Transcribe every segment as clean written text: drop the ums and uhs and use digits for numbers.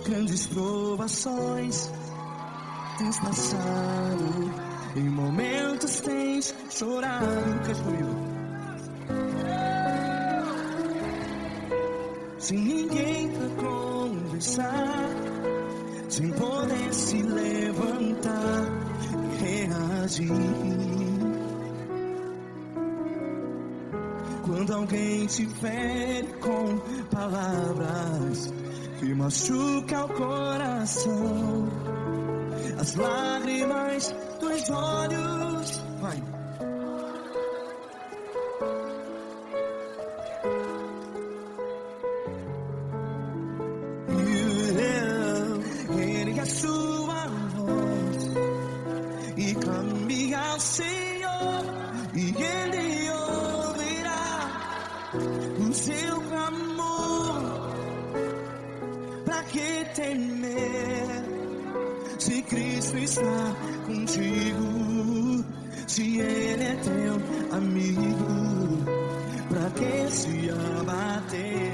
Grandes provações tens passado, em momentos tens chorado. Cante comigo. Sem ninguém pra conversar, sem poder se levantar e reagir. Quando alguém te fere com palavras que machuca o coração, as lágrimas dos olhos, vai. Ergue a sua voz e clame ao Senhor, e Ele ouvirá o seu clamor. Pra que temer, se Cristo está contigo? Se Ele é teu amigo, pra que se abater?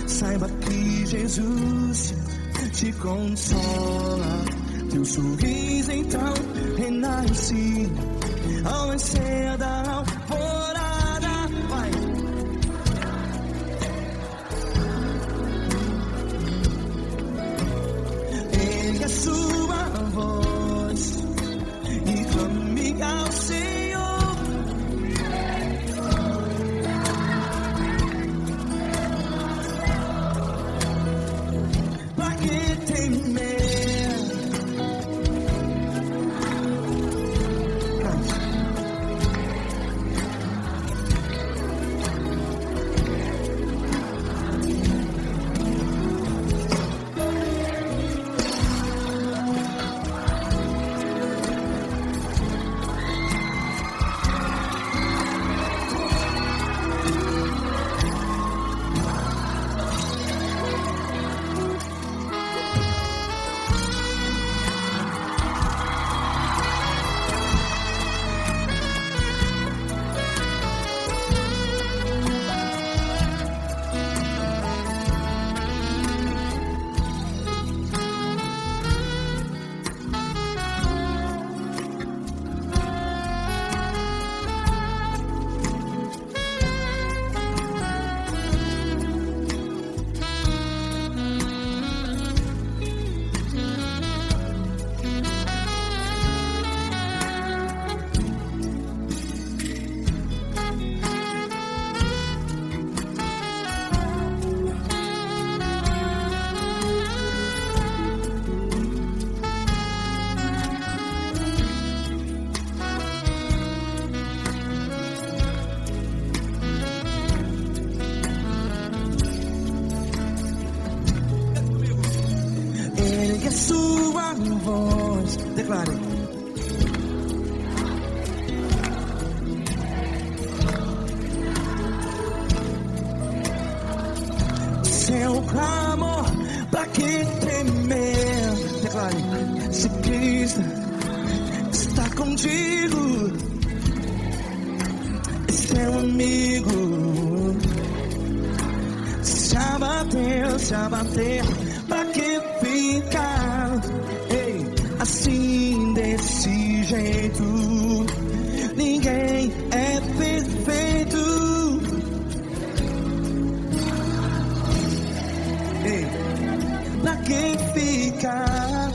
Saiba que Jesus te consola, teu sorriso então renasce ao nascer da alvorada. Vai. Ergue a sua voz e clame ao Senhor. Ergue a sua voz, declare. Seu clamor, pra que temer? Declare. Se Cristo está contigo, é seu amigo. Se abater, pra que ficar? Ei, desse jeito. Ninguém é perfeito. Ei, pra que ficar?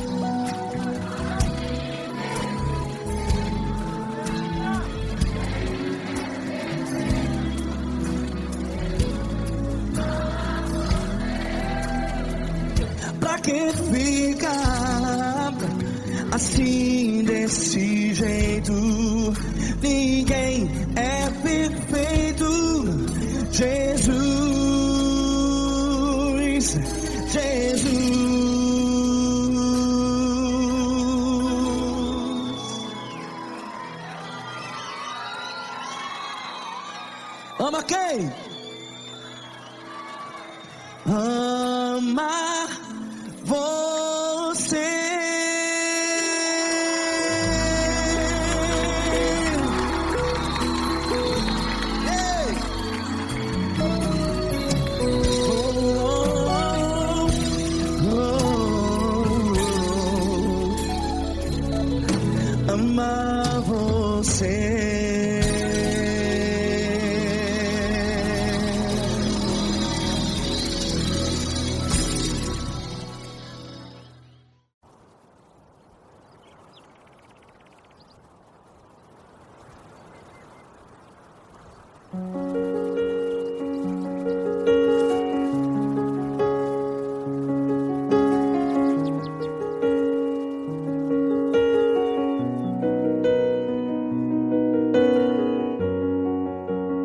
Pra que ficar assim desse jeito? Ninguém é perfeito. Jesus, Jesus. Ama quem? Ama você. Ei. Amar você.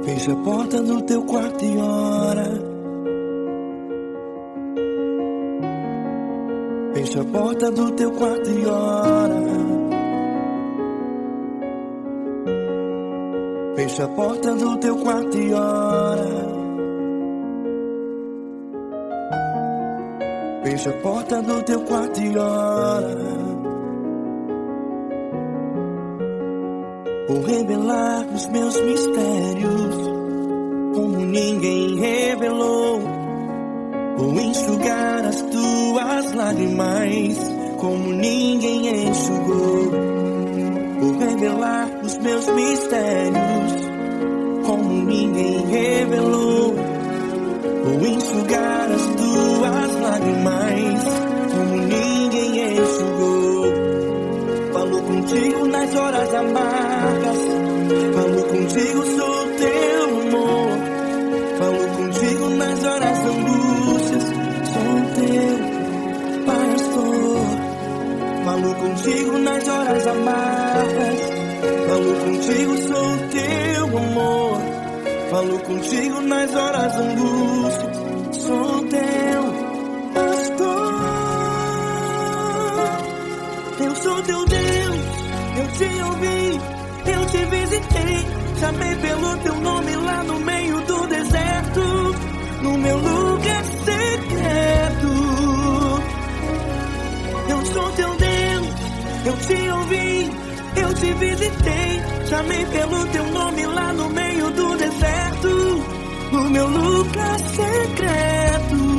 Fecha a porta do teu quarto e ora. Fecha a porta do teu quarto e ora. Fecha a porta do teu quarto e ora. Fecha a porta do teu quarto e ora. Vou revelar os meus mistérios como ninguém revelou. Vou enxugar as tuas lágrimas como ninguém enxugou. Vou revelar os meus mistérios como ninguém revelou. Vou enxugar as tuas lágrimas como ninguém enxugou. Falo contigo nas horas amargas. Falo contigo, sou teu amor. Falo contigo nas horas angústias. Sou teu pastor. Falo contigo nas horas amargas. Falo contigo, sou teu amor. Falo contigo nas horas angústias. Sou teu pastor. Eu sou teu Deus, eu te ouvi, eu te visitei. Chamei pelo teu nome lá no meio do deserto, no meu lugar secreto. Eu sou teu Deus, eu te ouvi, eu te visitei. Chamei pelo teu nome lá no meio do deserto, no meu lugar secreto.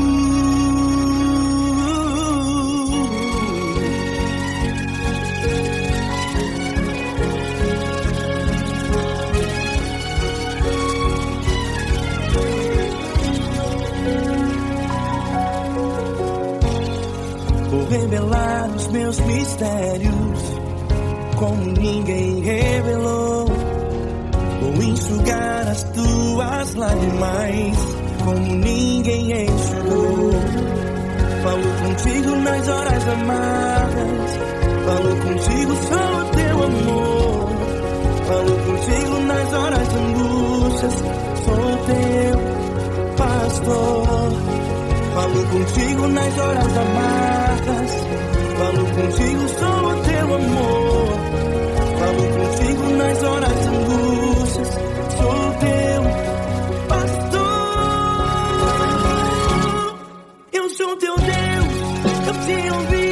Vou revelar os meus mistérios como ninguém revelou. Vou enxugar as tuas lágrimas como ninguém enxugou. Falo contigo nas horas amargas. Falo contigo, sou teu amor. Falo contigo nas horas angústias. Sou teu pastor. Falo contigo nas horas amargas. Falo contigo, sou teu amor. Falo contigo nas horas angústias. Sou teu pastor. Eu sou teu Deus, eu te ouvi,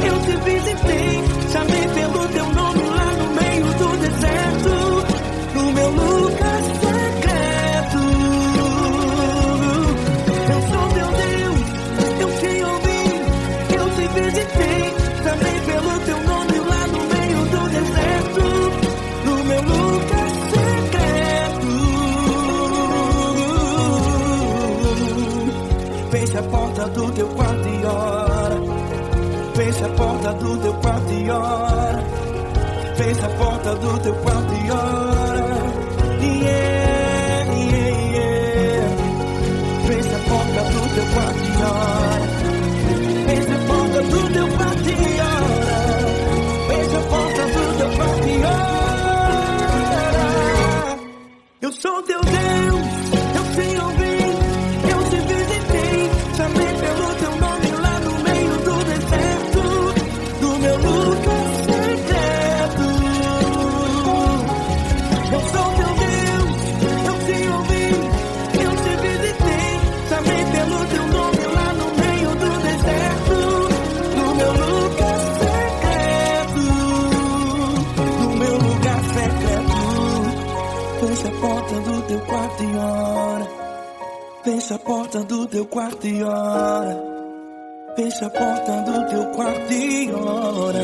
eu te visitei. Chamei pelo teu nome lá no meio do deserto, no meu lugar secreto. Eu sou teu Deus, eu te ouvi, eu te visitei. Chamei pelo teu nome lá no meio porta do teu quarto e ora. Fecha a porta do teu quarto e ora. Fecha a porta do teu quarto e ora. Yeah, yeah, yeah. Fecha a porta do teu quarto e ora. Fecha a porta do teu quarto e ora. Fecha a porta do teu quarto e ora. Eu sou teu Deus, eu te ouvi, eu te visitei, chamei pelo teu nome lá no meio do deserto, do meu lugar secreto. Eu sou teu Deus, eu te ouvi, eu te visitei, chamei pelo teu nome lá no meio do deserto, do meu lugar secreto, do meu lugar secreto. Fecha a porta do teu quarto e ora. Fecha a porta do teu quarto e ora. Fecha a porta do teu quarto e ora.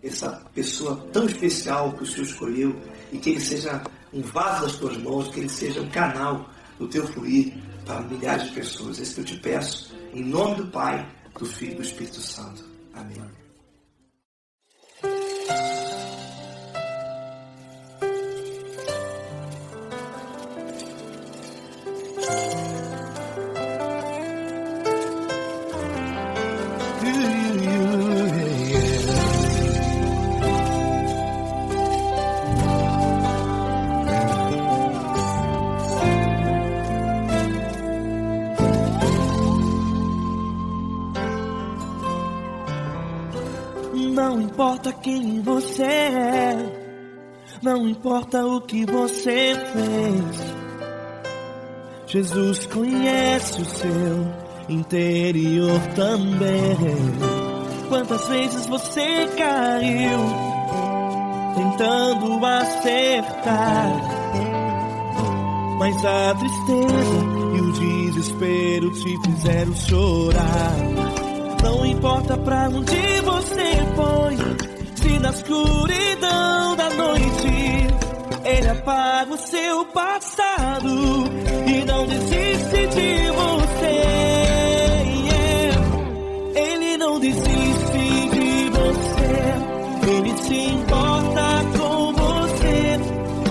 Essa pessoa tão especial que o Senhor escolheu, e que ele seja um vaso das tuas mãos, que ele seja um canal do teu fluir para milhares de pessoas. É isso que eu te peço, em nome do Pai, do Filho e do Espírito Santo. Amém. Não importa quem você é, não importa o que você fez, Jesus conhece o seu interior também. Quantas vezes você caiu tentando acertar, mas a tristeza e o desespero te fizeram chorar. Não importa pra onde você foi, se na escuridão da noite Ele apaga o seu passado e não desiste de você. Ele não desiste de você, Ele se importa com você,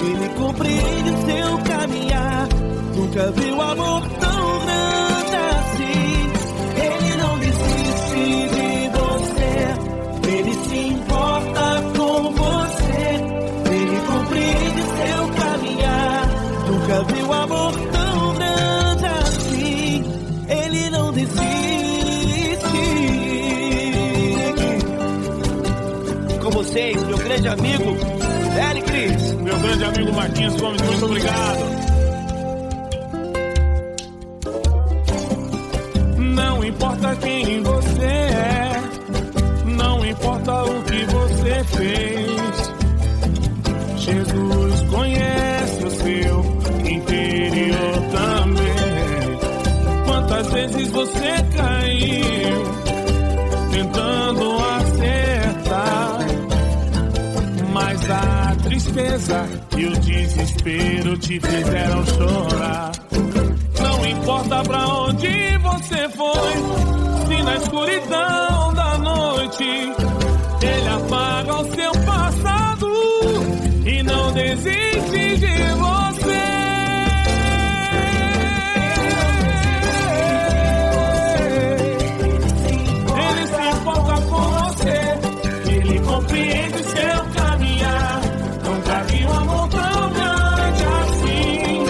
Ele compreende o seu caminhar. Nunca viu amor tão grande assim. Ele não desiste de você, Ele se importa com você, Ele compreende seu caminhar. Nunca viu amor tão grande assim. Ele não desiste. Com vocês, meu grande amigo Eli Cris. Meu grande amigo Marquinhos Gomes, muito obrigado. Não importa quem você é, não importa o que você fez, Jesus conhece o seu interior também. Quantas vezes você caiu tentando acertar, mas a tristeza e o desespero te fizeram chorar. Não importa pra onde você foi, se na escuridão da noite Ele apaga o seu passado e não desiste de você. Ele se importa com você, Ele compreende seu caminhar. Nunca vi um amor tão grande assim.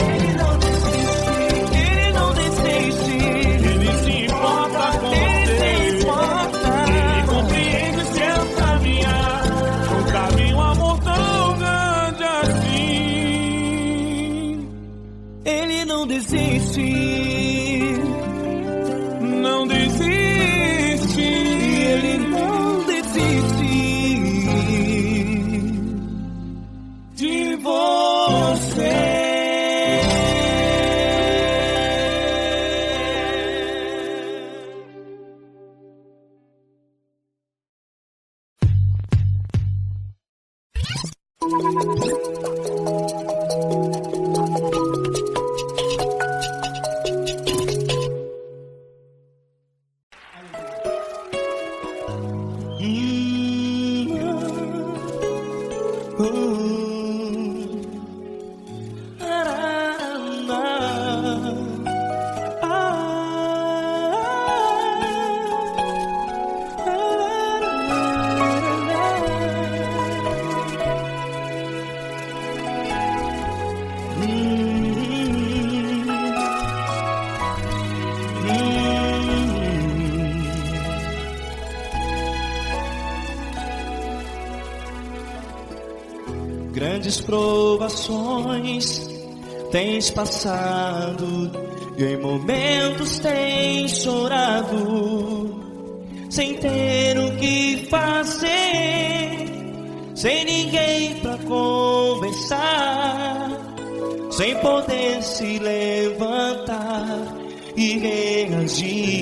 Ele não desiste, Ele se importa com você, desiste, não desiste, ele não desiste de você. Grandes provações tens passado e em momentos tens chorado, sem ter o que fazer, sem ninguém pra conversar, sem poder se levantar e reagir.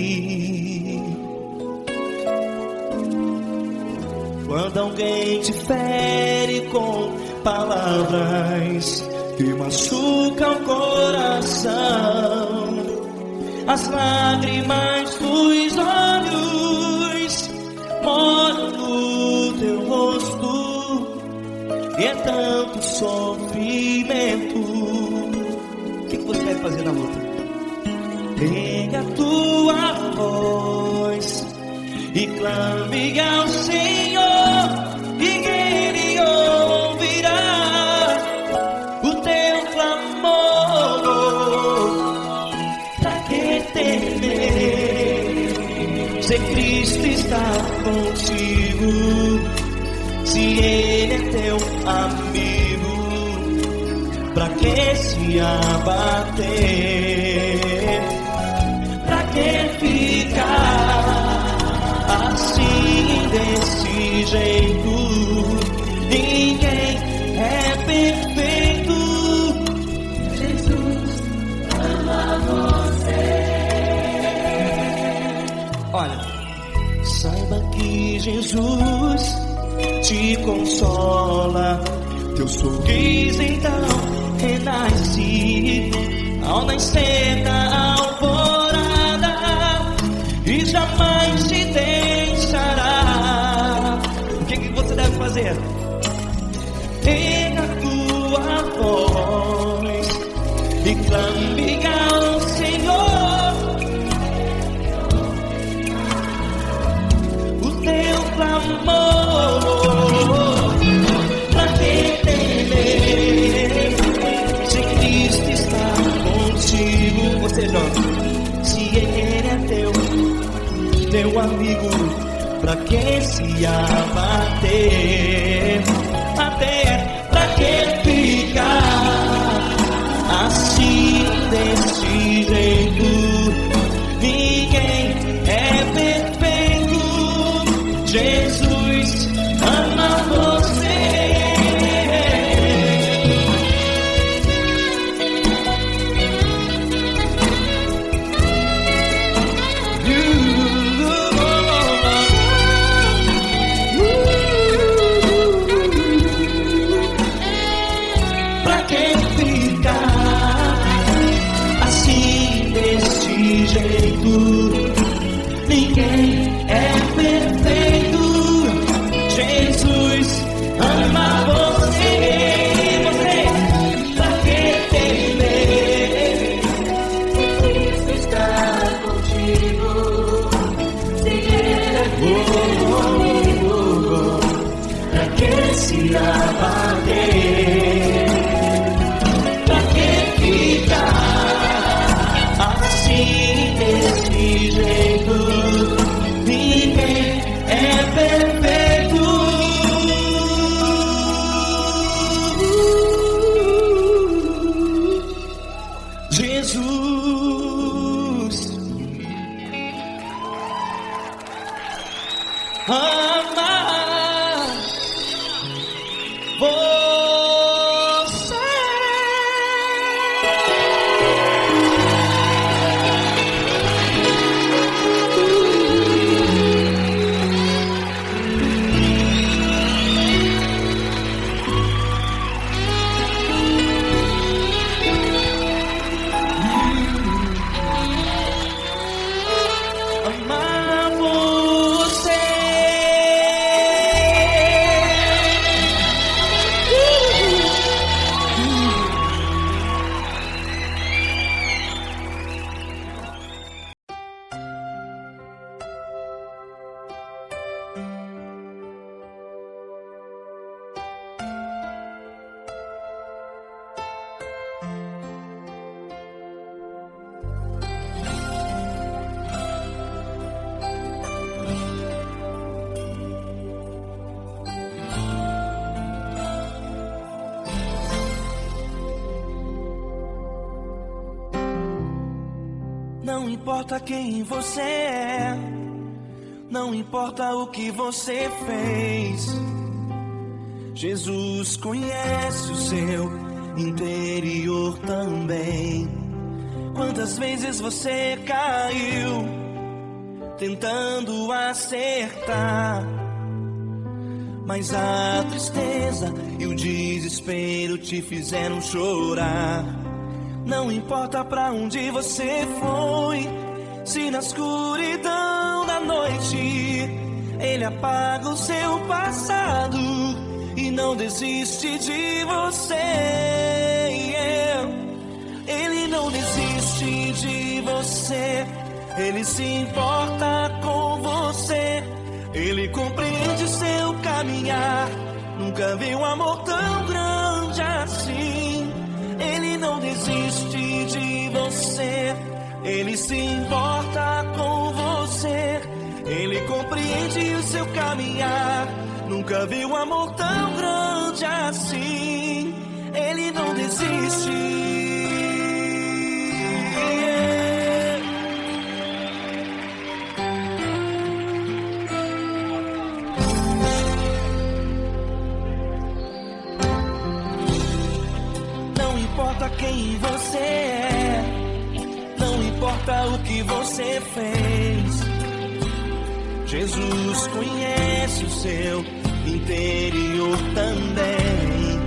Quando alguém te fere com palavras que machucam o coração, as lágrimas dos olhos molham no teu rosto, e é tanto sofrimento. O que você vai fazer na luta? Pega a tua voz e clame ao Senhor, e Ele ouvirá o teu clamor. Pra que temer, se Cristo está contigo, se Ele é teu amigo? Pra que se abater? Pra que ficar assim, desse jeito? Ninguém é perfeito. Jesus ama você. Olha, saiba que Jesus te consola, teu sorriso então renasce ao nascer da alvorada, e jamais te deixará. O que você deve fazer? Pega a tua voz e clame ao Senhor, o teu clamor. Pra que temer, se Cristo está contigo? Você joga. Se Ele é teu amigo, pra que se abater? Até pra que ficar assim, desse jeito? Ninguém é perfeito. Jesus ama você. Ninguém é perfeito. Jesus ama você. Você, pra que temer? Cristo está contigo. Se Ele é teu amigo, pra que se abater? Pra que ficar assim, desse jeito? Ninguém é perfeito. Jesus amar você. Amar você. Não importa quem você é, não importa o que você fez, Jesus conhece o seu interior também. Quantas vezes você caiu tentando acertar, mas a tristeza e o desespero te fizeram chorar. Não importa pra onde você foi, se na escuridão da noite Ele apaga o seu passado e não desiste de você. Ele não desiste de você, Ele se importa com você, Ele compreende seu caminhar. Nunca vi um amor tão grande assim. Ele não desiste de você, Ele se importa com você, Ele compreende o seu caminhar. Nunca vi um amor tão grande assim. Ele não desiste. Não importa quem você é, não importa o que você fez, Jesus conhece o seu interior também.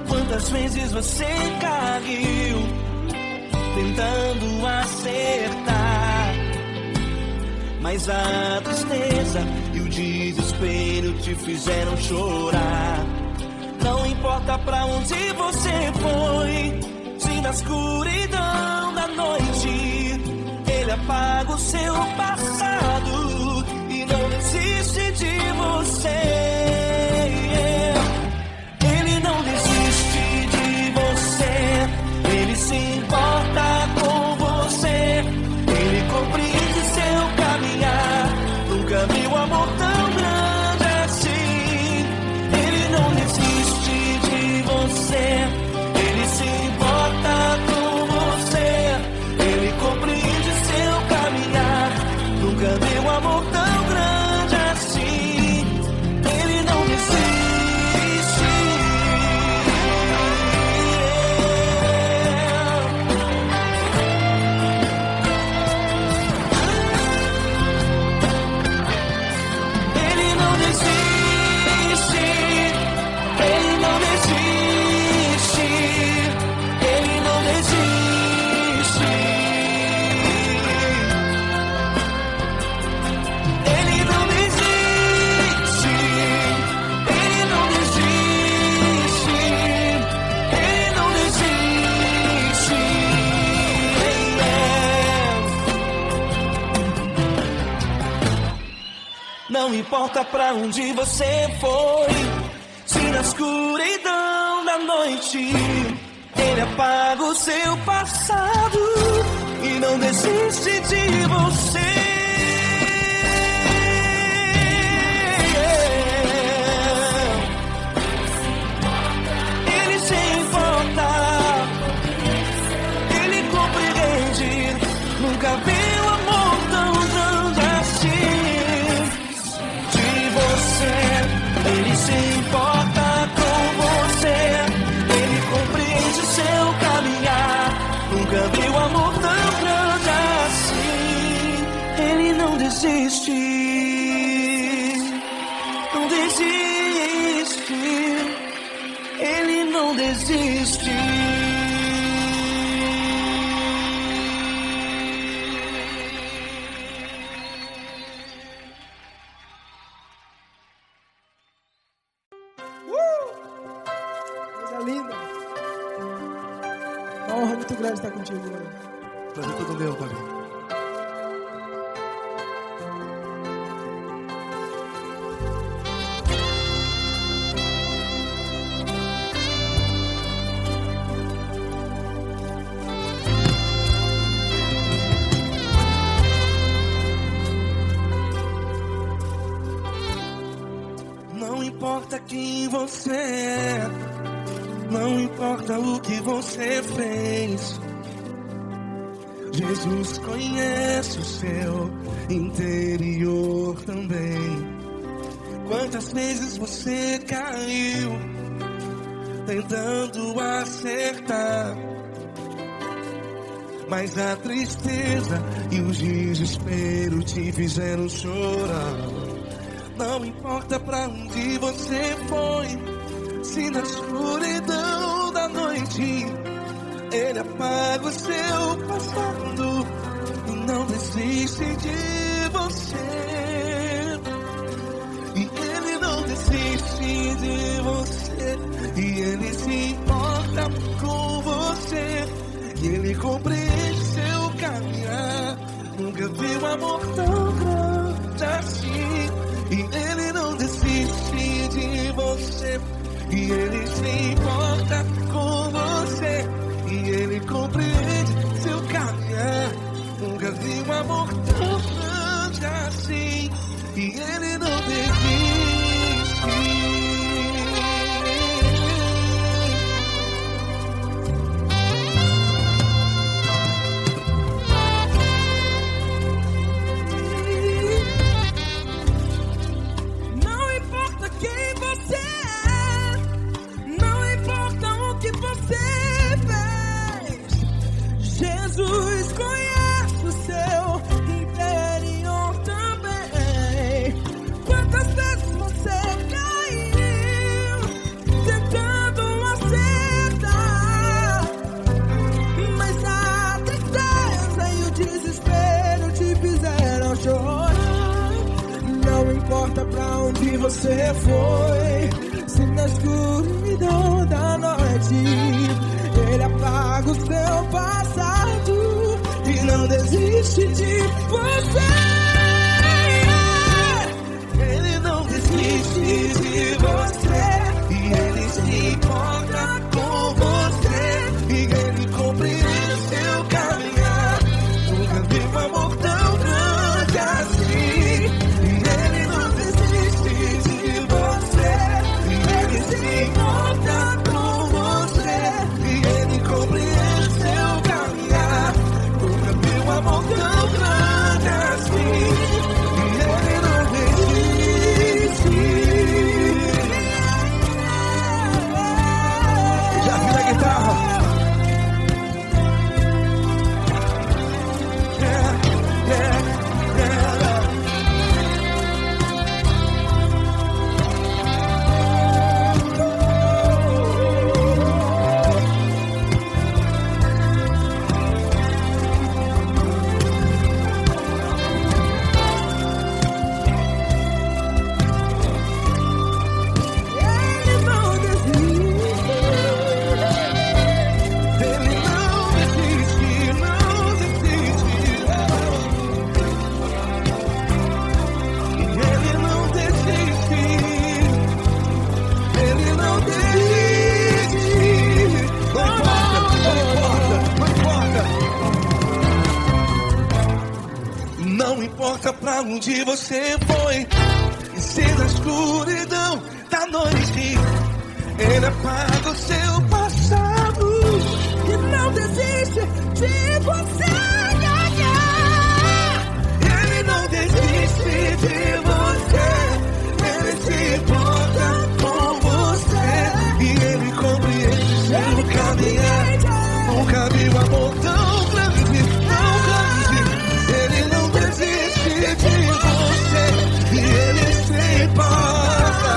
Quantas vezes você caiu tentando acertar, mas a tristeza e o desespero te fizeram chorar. Não importa pra onde você foi, se na escuridão da noite Ele apaga o seu passado e não desiste de você. Ele não desiste de você, Ele se importa com você, Ele compreende seu caminhar. Nunca vi um amor tão grande assim. Ele não desiste de você, Ele se importa com você, Ele compreende seu caminhar. Nunca vi um amor tão grande assim. Ele não desiste. Ele não desiste. Ele não desiste. Ele não desiste. Ele não desiste. Ele não desiste. Ele não desiste. Não importa pra onde você foi, se na escuridão da noite Ele apaga o seu passado e não desiste de você. Ele se importa, Ele compreende. Nunca vi um amor tão grande assim. De muito grande estar contigo, mano. Prazer todo meu, pai. Não importa quem você é, não importa o que você fez, Jesus conhece o seu interior também. Quantas vezes você caiu tentando acertar, mas a tristeza e o desespero te fizeram chorar. Não importa pra onde você foi, se na escuridão da noite Ele apaga o seu passado e não desiste de você. E Ele não desiste de você, e Ele se importa com você, e Ele compreende seu caminhar. Nunca vi um amor tão grande assim. E Ele não desiste de você, e Ele se importa com você, e Ele compreende seu caminhar. Nunca vi um amor tão grande assim, e Ele não desiste. Jesus conhece o seu interior também. Quantas vezes você caiu tentando acertar, mas a tristeza e o desespero te fizeram chorar. Não importa pra onde você foi, se na escuridão da noite Ele apaga o seu passado e não desiste de você. Ele não desiste de você, e Ele se importa com você, e Ele compreende seu caminhar. Nunca vi um amor tão grande assim, e Ele não desiste de você, e Ele se importa com você, e Ele compreende seu caminhar. Nunca vi um amor tão grande assim, e Ele não desiste. Já vi na guitarra. Não importa pra onde você foi, e se na escuridão da noite Ele apaga o seu passado e não desiste de você. Ele não desiste de você, Ele se importa com você, e Ele compreende seu caminhar. Nunca vi um amor tão grande, tão grande. Ele não desiste de você, e Ele se importa,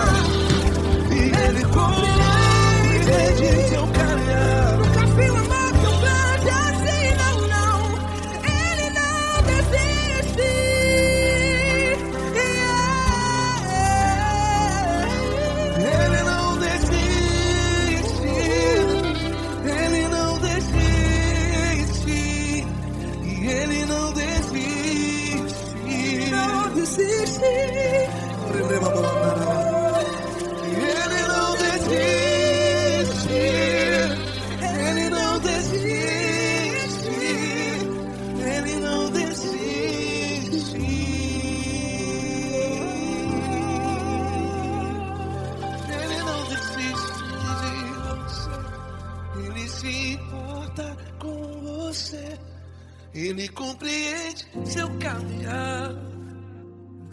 e Ele compreende seu caminhar. Nunca vi um amor tão grande assim, não, não. desiste. Ele não desiste. Ele não desiste. Ele não desiste. Ele não desiste de você. Ele se importa com você. Ele compreende seu caminhar.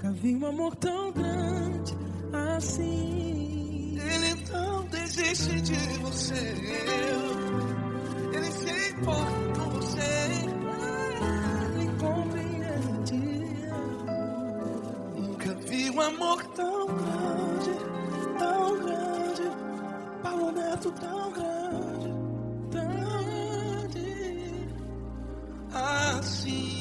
Nunca vi um amor tão grande assim. Ele não desiste de você. Ele se importa com você. Ele compreende. Nunca vi um amor tão grande, tão grande. Paulo Neto tão grande, tão grande assim.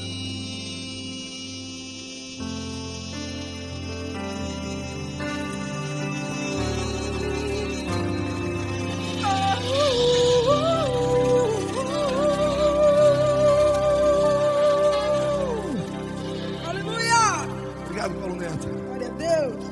Obrigado, Paulo Neto. Glória a Deus.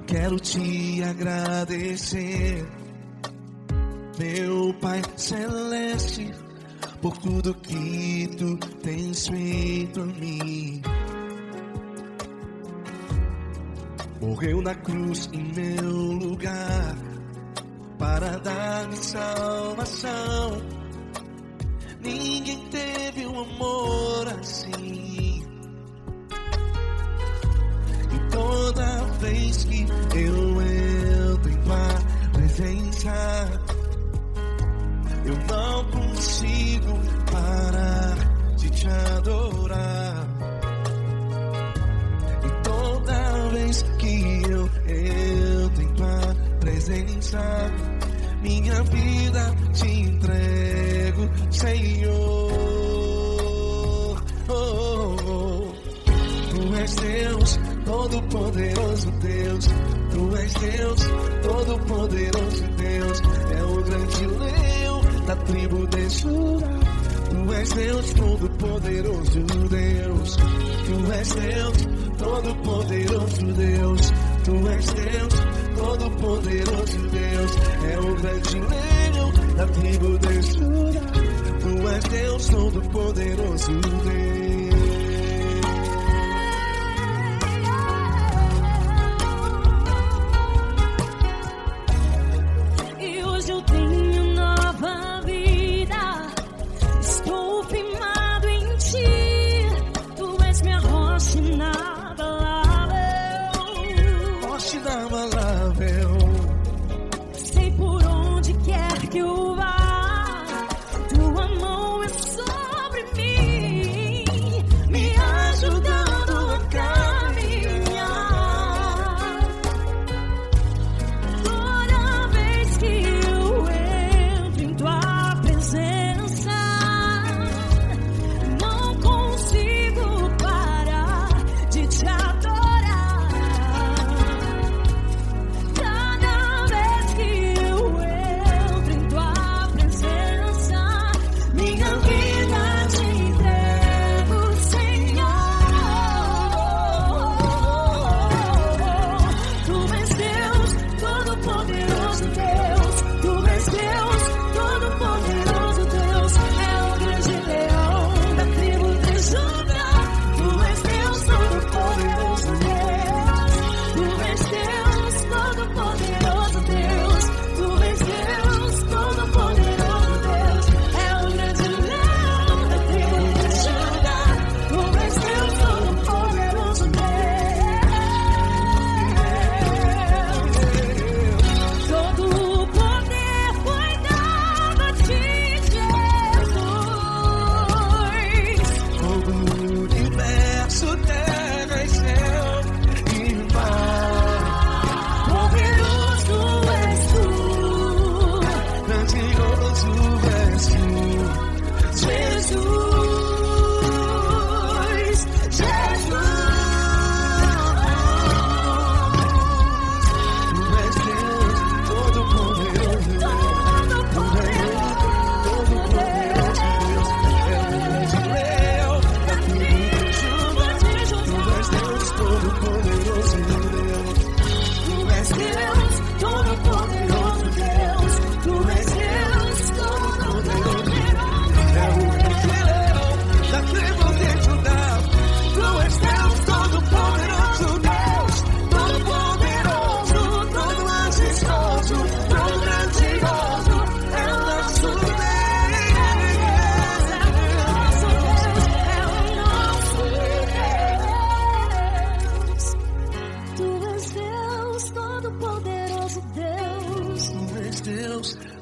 Quero te agradecer, meu Pai Celeste, por tudo que tu tens feito a mim. Morreu na cruz em meu lugar para dar-me salvação. Ninguém teve um amor assim. E toda vez que eu entro em tua presença, eu não consigo parar de te adorar. E toda vez que eu entro em tua presença, minha vida te entrego, Senhor. Tu és Deus, Todo-Poderoso Deus. Tu és Deus, Todo-Poderoso Deus. É o grande leão da tribo de Judá. Tu és Deus, Todo-Poderoso Deus. Tu és Deus, Todo-Poderoso Deus. Tu és Deus, Todo-Poderoso Deus. É o grande leão da tribo de Judá. Tu és Deus, Todo-Poderoso Deus. Sei por onde quer que eu vá, tua mão é sobre mim. Me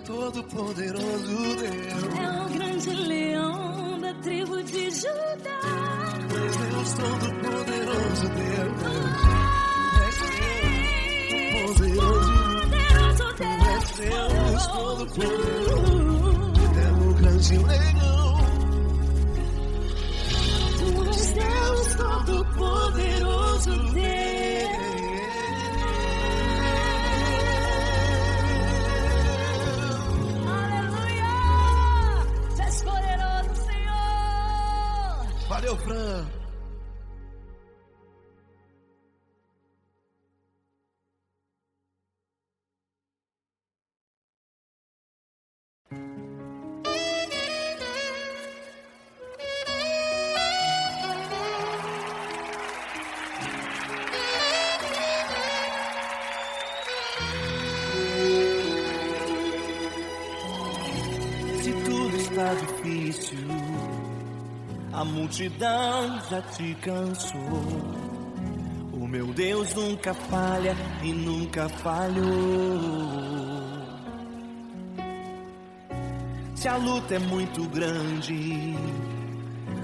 Todo-Poderoso Deus, é o grande leão da tribo de Judá. Deus Todo-Poderoso Deus, Deus Todo-Poderoso, é o grande leão. Tu és Deus Todo-Poderoso Deus. Valeu, Fran! Se tudo está difícil, a multidão já te cansou. O meu Deus nunca falha e nunca falhou. Se a luta é muito grande,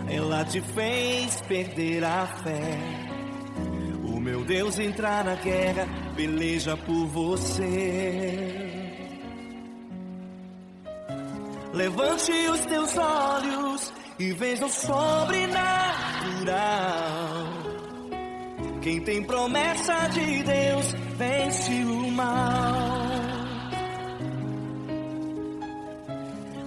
ela te fez perder a fé. O meu Deus entrar na guerra, peleja por você. Levante os teus olhos e veja o sobrenatural. Quem tem promessa de Deus vence o mal.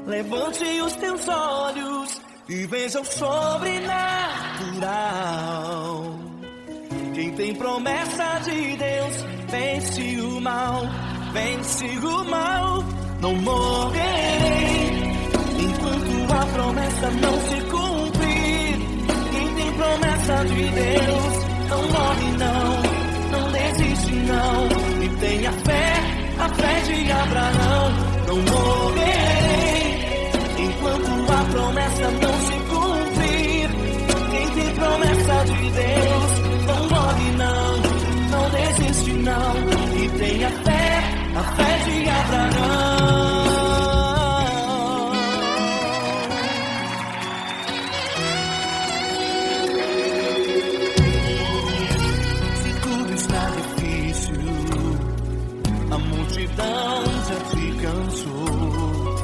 Levante os teus olhos e veja o sobrenatural. Quem tem promessa de Deus vence o mal. Vence o mal. Não morrerei enquanto a promessa não se cumprir. Quem tem promessa de Deus não morre não desiste não. E tenha fé, a fé de Abraão. Não morrerei enquanto a promessa não se cumprir. Quem tem promessa de Deus não morre não desiste não. E tenha fé, a fé de Abraão. Já te cansou.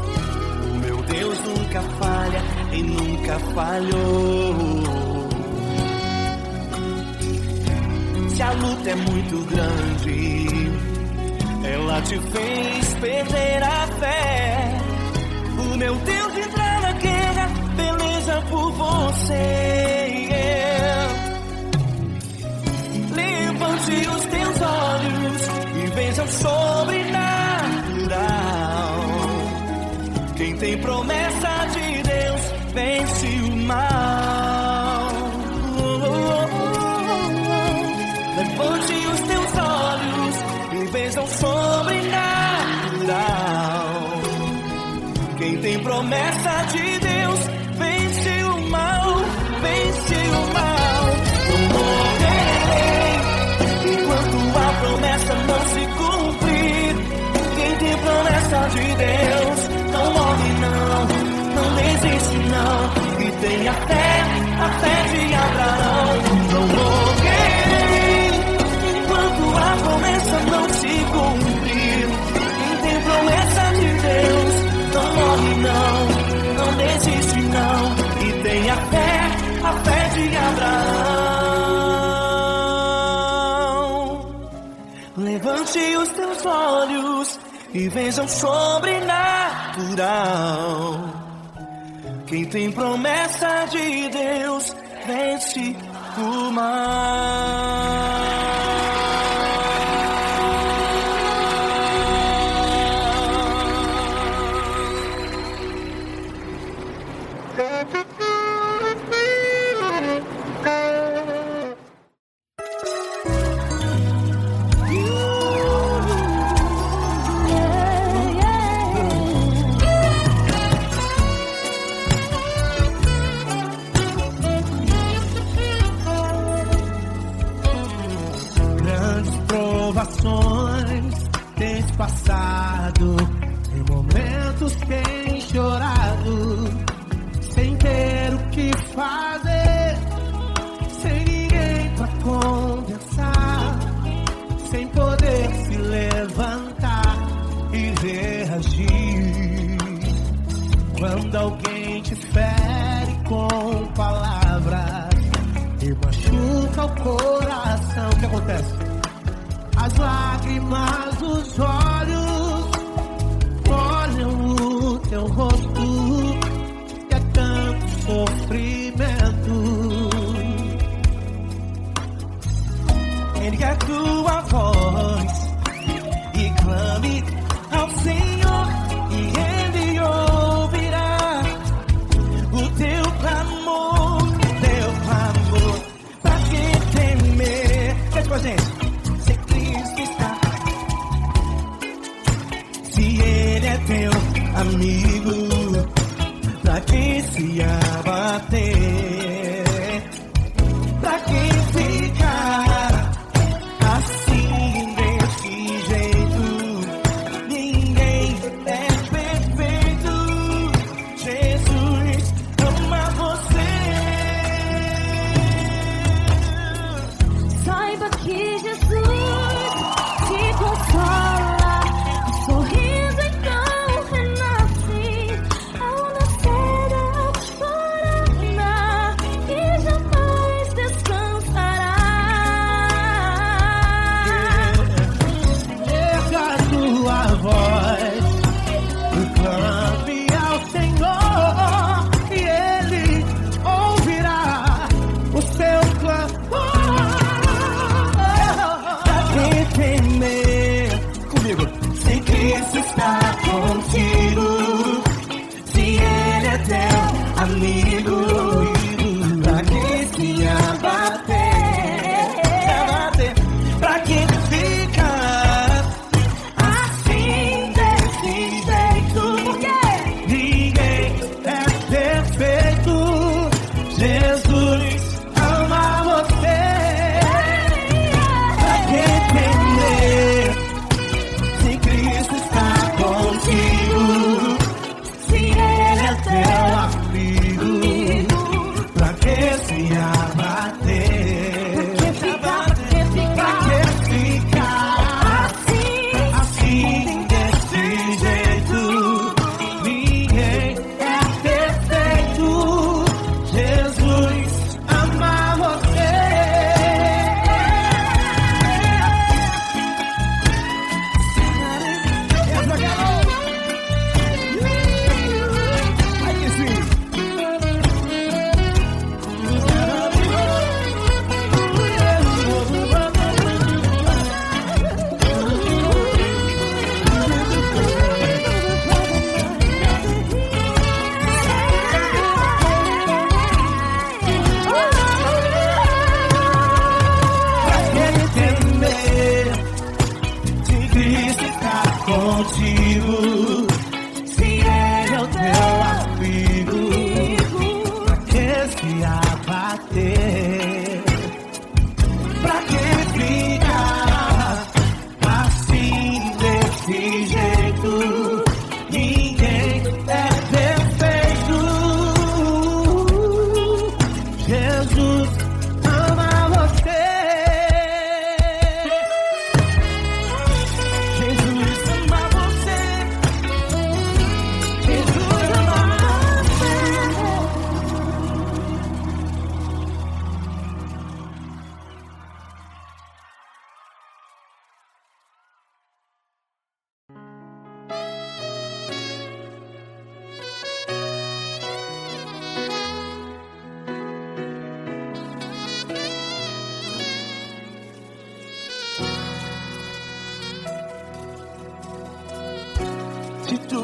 O meu Deus nunca falha e nunca falhou. Se a luta é muito grande, ela te fez perder a fé. O meu Deus entrar na guerra, peleja por você. Levante os teus olhos e veja o sobrenatural. Quem tem promessa de Deus vence o mal. Levante os teus olhos e veja o sobrenatural. Quem tem promessa de Deus vence o mal. Vence o mal. Não morrerei enquanto a promessa não se cumprir. Quem tem promessa de Deus não morre não desiste não. E tenha fé, a fé de Abraão. Não morrerei enquanto a promessa não se cumprir. Quem tem promessa de Deus não morre e vença o sobrenatural. Quem tem promessa de Deus vence o mal. Tens passado, em momentos tens chorado, sem ter o que fazer, sem ninguém pra conversar, sem poder se levantar e reagir. Quando alguém te fere com palavras e machuca o coração, o que acontece? As lágrimas dos olhos molham o teu rosto e é tanto sofrimento. Ergue a tua voz e clame ao Senhor e Ele ouvirá o teu clamor, pra que temer? Faz com a gente. Teu amigo, pra quem se abater, pra quem ficar assim desse jeito, ninguém é perfeito. Jesus ama você. Saiba que Jesus te consola, o sorriso então amigo, pra quem se abater, pra quem fica assim desse jeito, porque ninguém é perfeito. Jesus ama você. Pra quem temer, se Cristo está contigo, se Ele é teu amigo.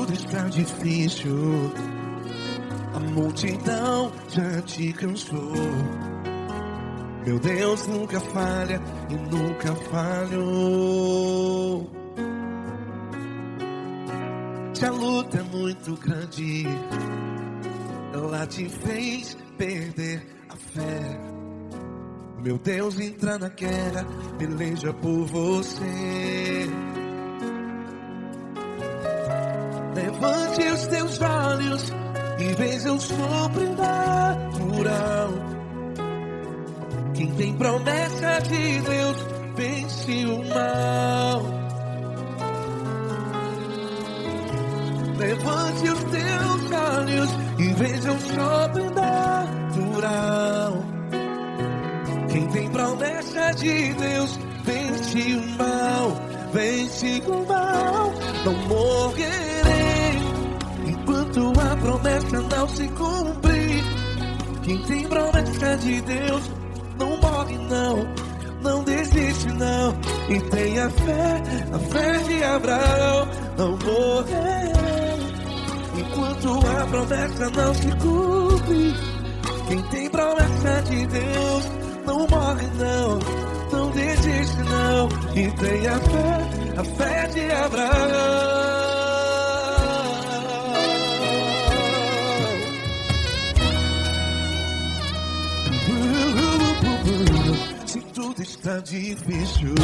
tudo está difícil, a multidão já te cansou. Meu Deus nunca falha e nunca falhou. Se a luta é muito grande, ela te fez perder a fé. Meu Deus entra na guerra, peleja por você. Levante os teus olhos e veja o sobrenatural. Quem tem promessa de Deus vence o mal. Levante os teus olhos e veja o sobrenatural. Quem tem promessa de Deus vence o mal, vence o mal. Não morrerei enquanto a promessa não se cumprir. Quem tem promessa de Deus não morre não, não desiste não. E tenha fé, a fé de Abraão. Não morrerei enquanto a promessa não se cumpre. Quem tem promessa de Deus não morre não, não desiste não. E tenha fé, a fé de Abraão. Se tudo está difícil,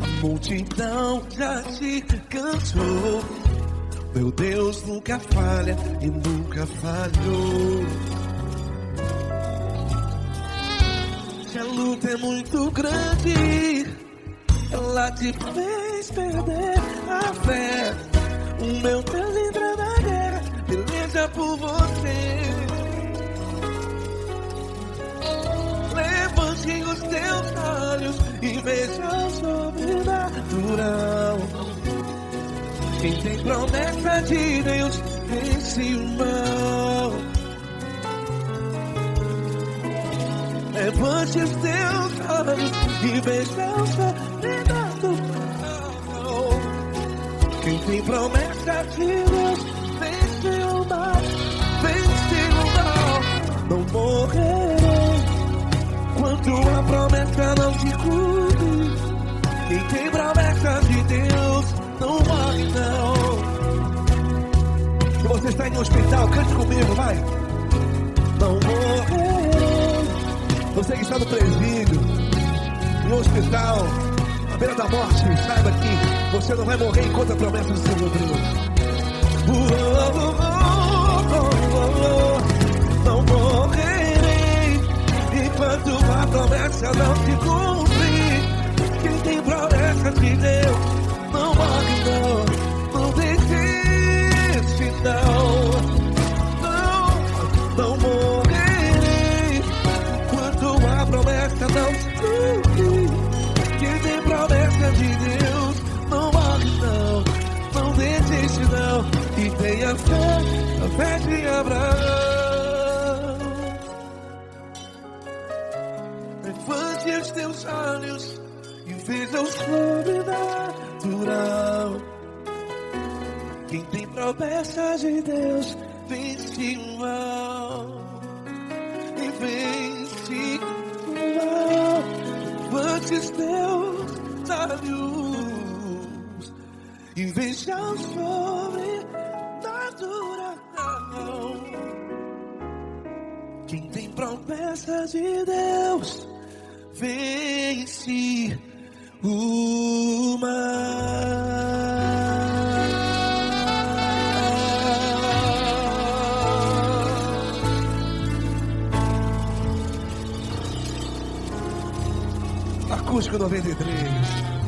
a multidão já te cansou. Meu Deus nunca falha e nunca falhou. Se a luta é muito grande, ela te fez perder a fé. O meu Deus entra na guerra, peleja por você. Levante os teus olhos e veja o sobrenatural. Quem tem promessa de Deus vence o mal. Levante os teus olhos e veja o sobrenatural. Quem tem promessa de Deus vence o mal, vence o mal. Não morrerei enquanto a promessa não se cumpre. Quem tem promessa de Deus não morre não. Se você está em um hospital, cante comigo, vai. Não morrerei. Você que está no presídio, no hospital, à beira da morte, saiba que você não vai morrer enquanto a promessa não se cumpriu. Não morrerei enquanto a promessa não se cumprir. Quem tem promessa de Deus não morre não, não desiste não. Não morrerei enquanto a promessa não se cumprir. Quem tem promessa de Deus não morre não, não desiste não. E tenha fé, a fé de Abraão. Levante os teus olhos e veja o sobrenatural. Quem tem promessa de Deus vence o mal, e vence o mal. Levante os teus olhos e veja o sobrenatural. Quem tem promessa de Deus vence o mal. Acústico 93.